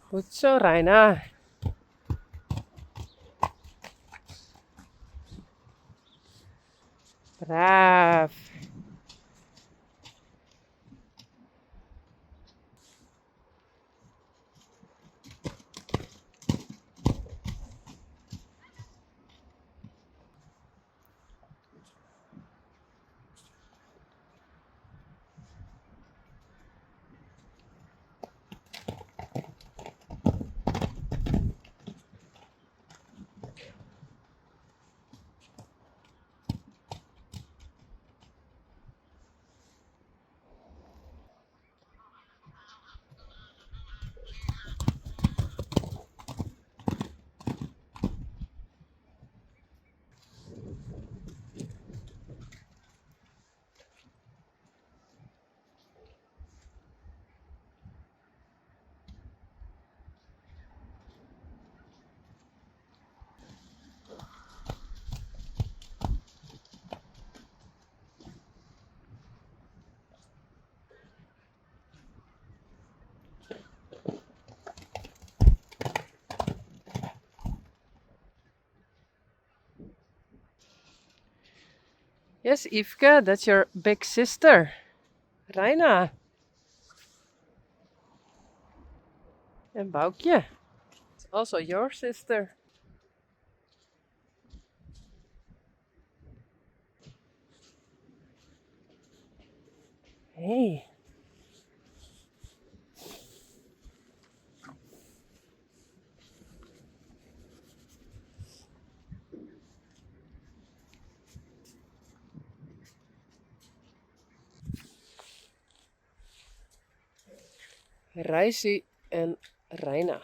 Goed zo, Reina. Braaf. Yes, Yveske, that's your big sister, Reina. And Boukje. It's also your sister. Hey. Reisi en Reina.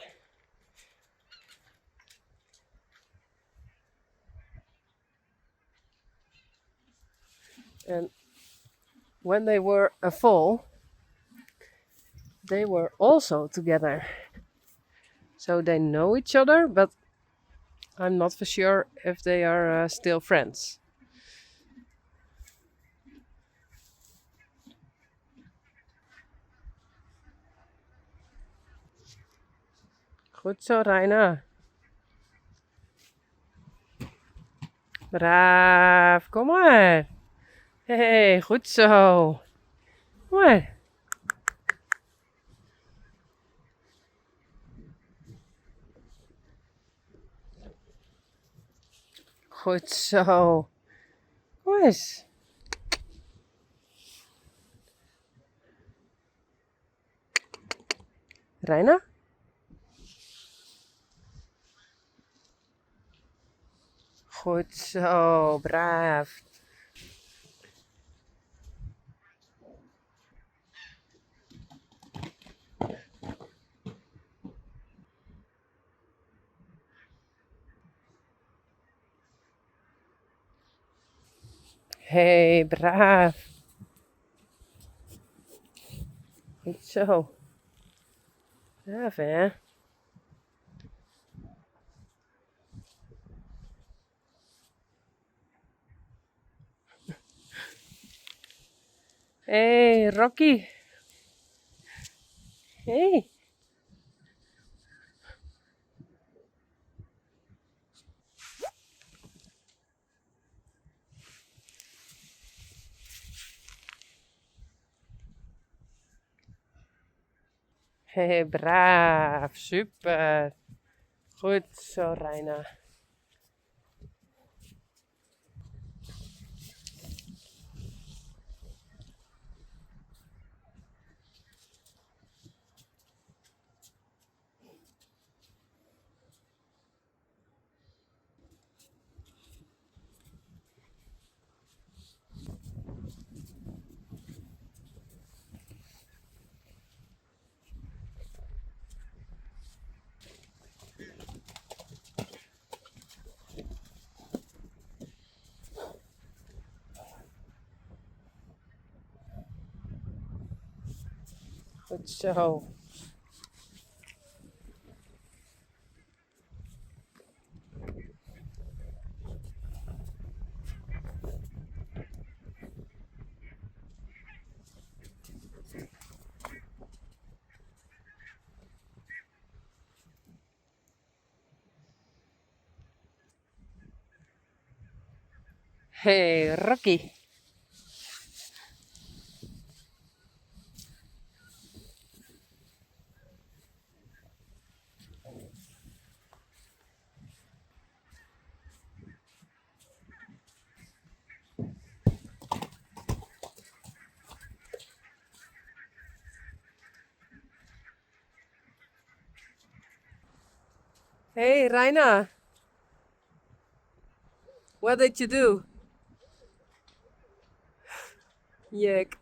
And when they were a foal, they were also together. So they know each other, but I'm not for sure if they are still friends. Goed zo, Reina. Braaf, kom maar. Hey, goed zo. Kom maar. Goed zo. Kom eens. Reina? Goed zo, braaf. Hey, braaf. Goed zo. Braaf, hè? Hey, Rocky. Hey. Hey, braaf. Super. Goed zo, Reina. Goed zo. Hey, Rocky. Hey, Raina. What did you do? Yuck.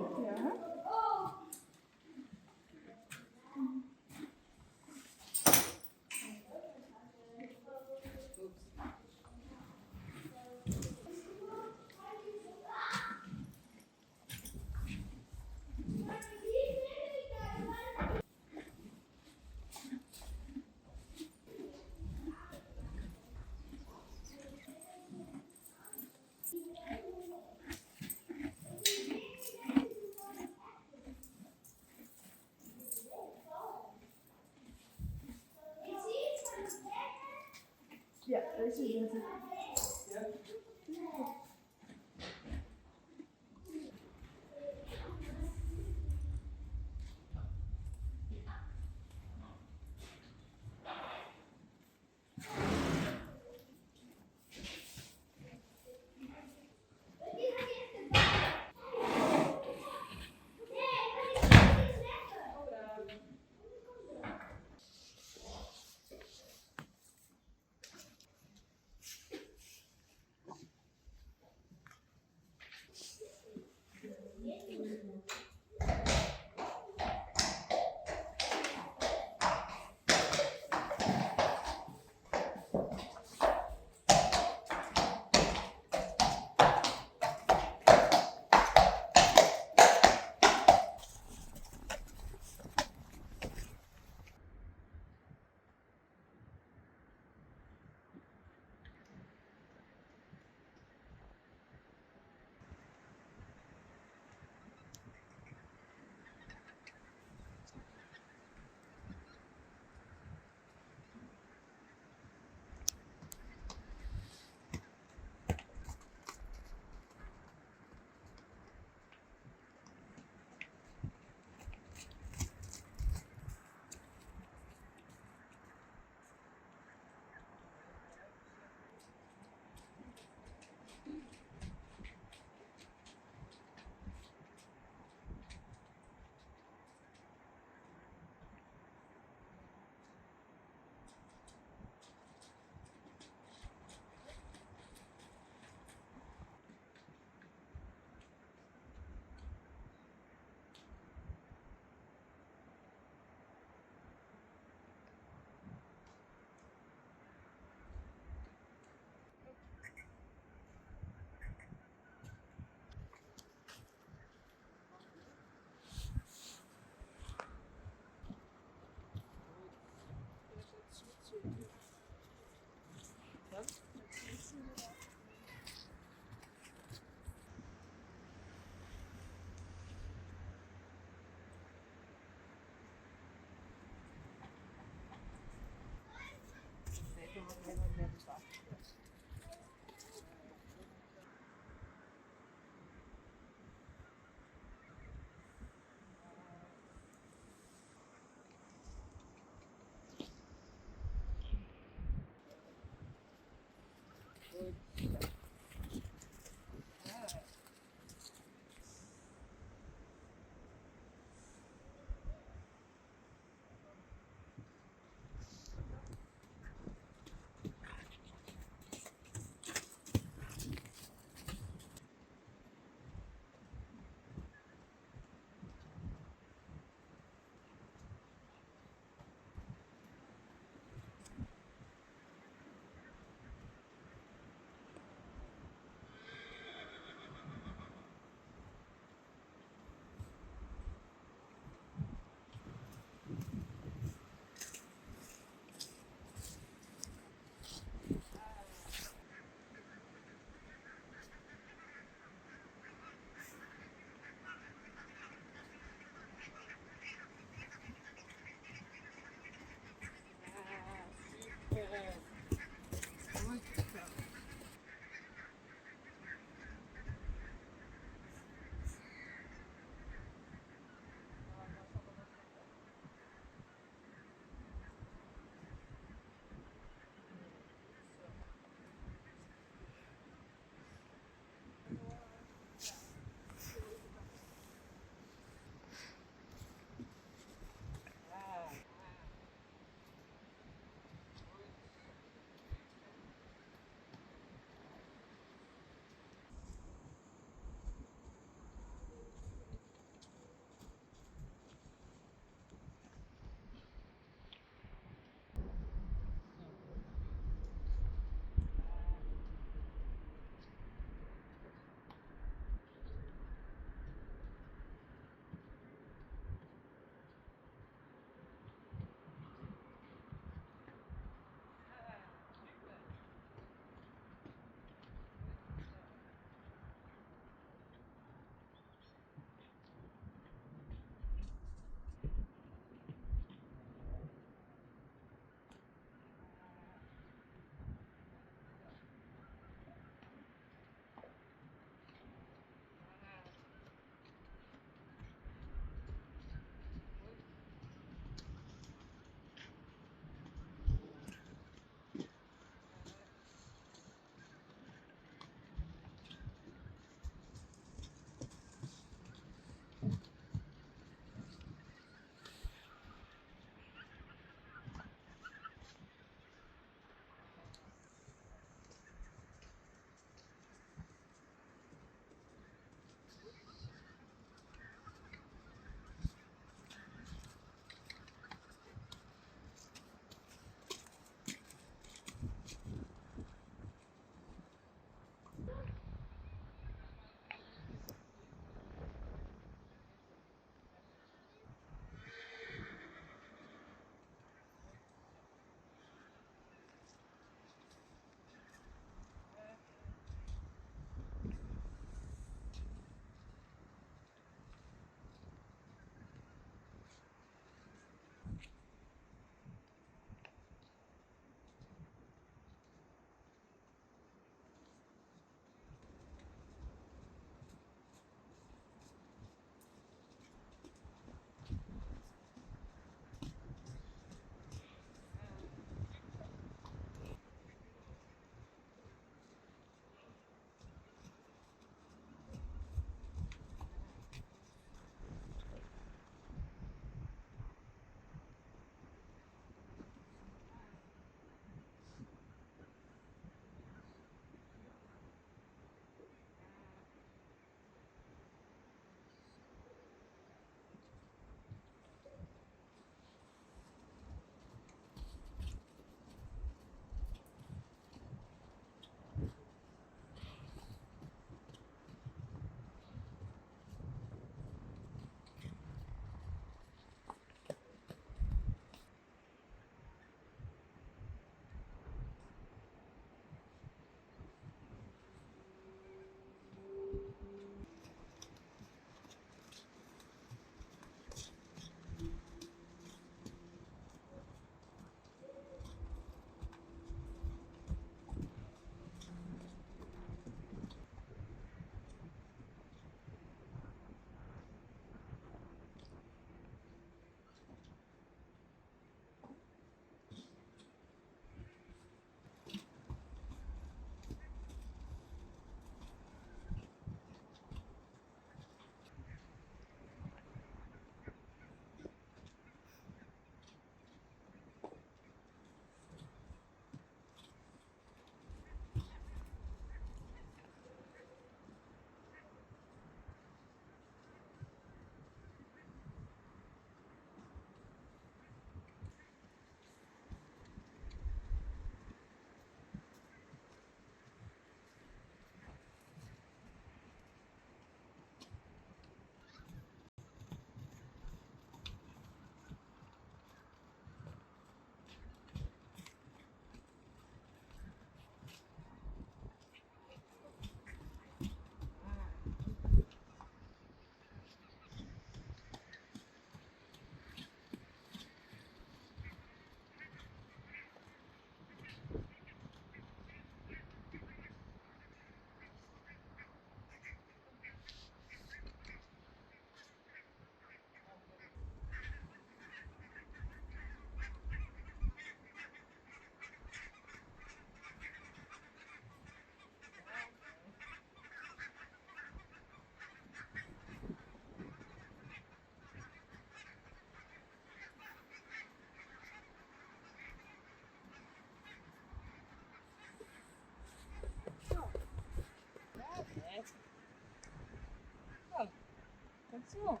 Zo.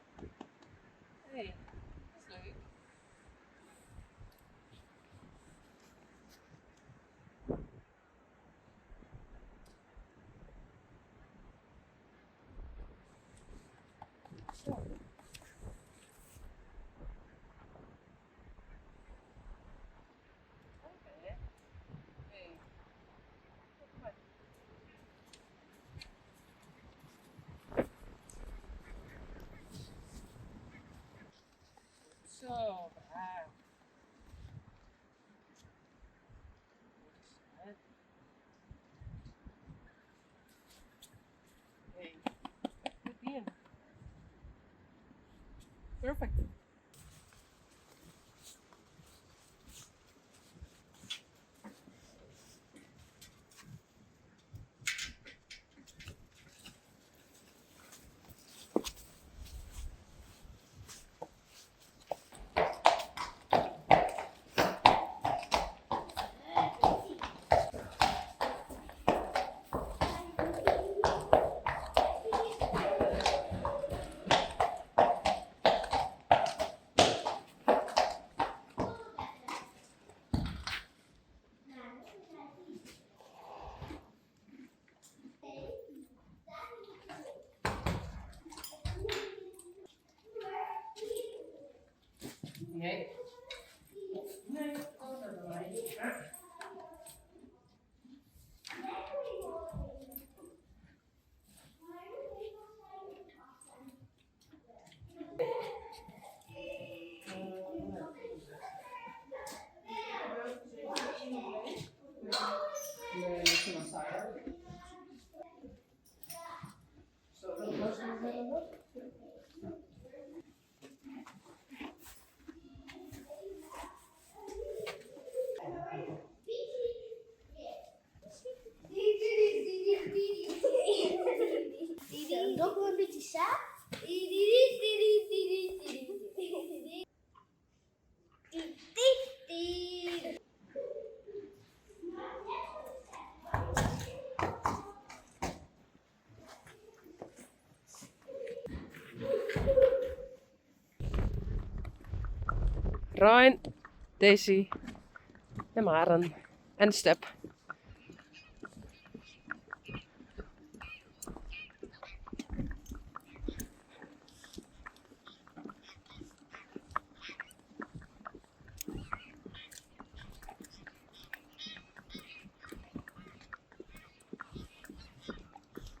Hey, dat is leuk. Zo. Oké. Hey. Kom maar. Zo. Ah. Hey. Good being. Perfect. Nee. Nee, kom er bij mij. Nee, dat is een saai. Zo, dat was het wel. Nog wel een beetje saap. Ryan, Daisy en Maren en Step.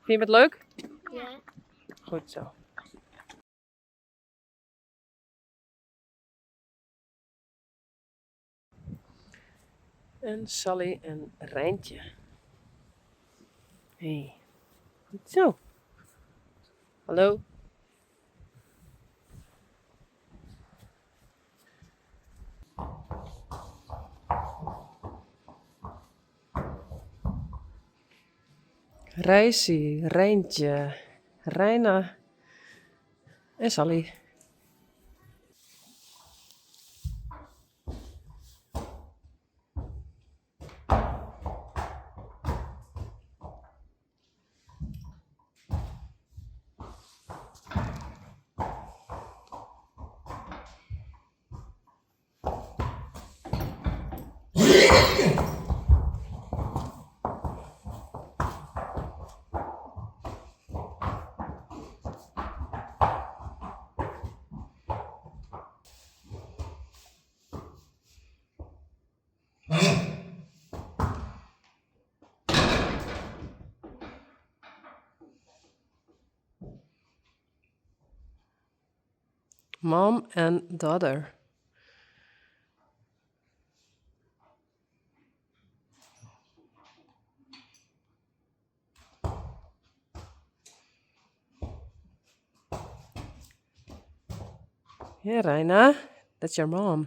Vind je het leuk? Ja. Goed zo. En Sally en Rijntje. Hey. Goed zo. Hallo. Rijsie, Rijntje, Rijna en Sally. Mom and daughter. Yeah, Raina, that's your mom.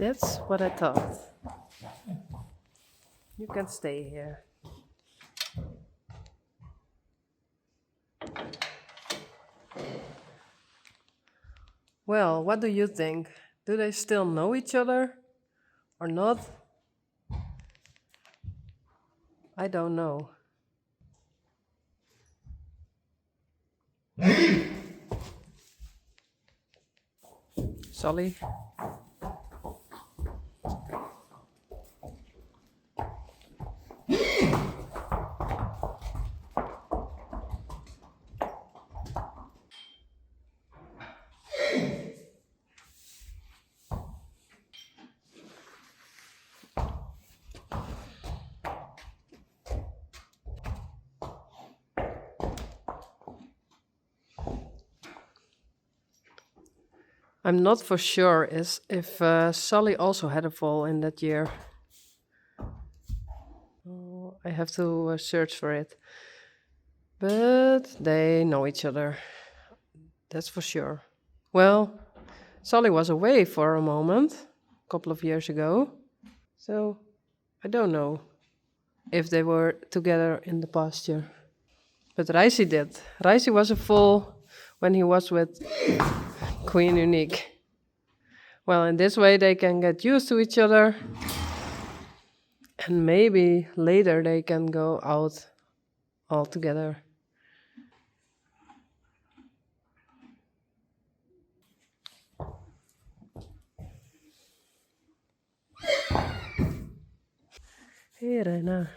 That's what I thought. You can stay here. Well, what do you think? Do they still know each other or not? I don't know. Solly? I'm not for sure if Sully also had a fall in that year. Oh, I have to search for it. But they know each other. That's for sure. Well, Sully was away for a moment, a couple of years ago. So I don't know if they were together in the past year. But Reisi did. Reisi was a fool when he was with Queen Unique. Well, in this way they can get used to each other. And maybe later they can go out all together. Hey, Reina.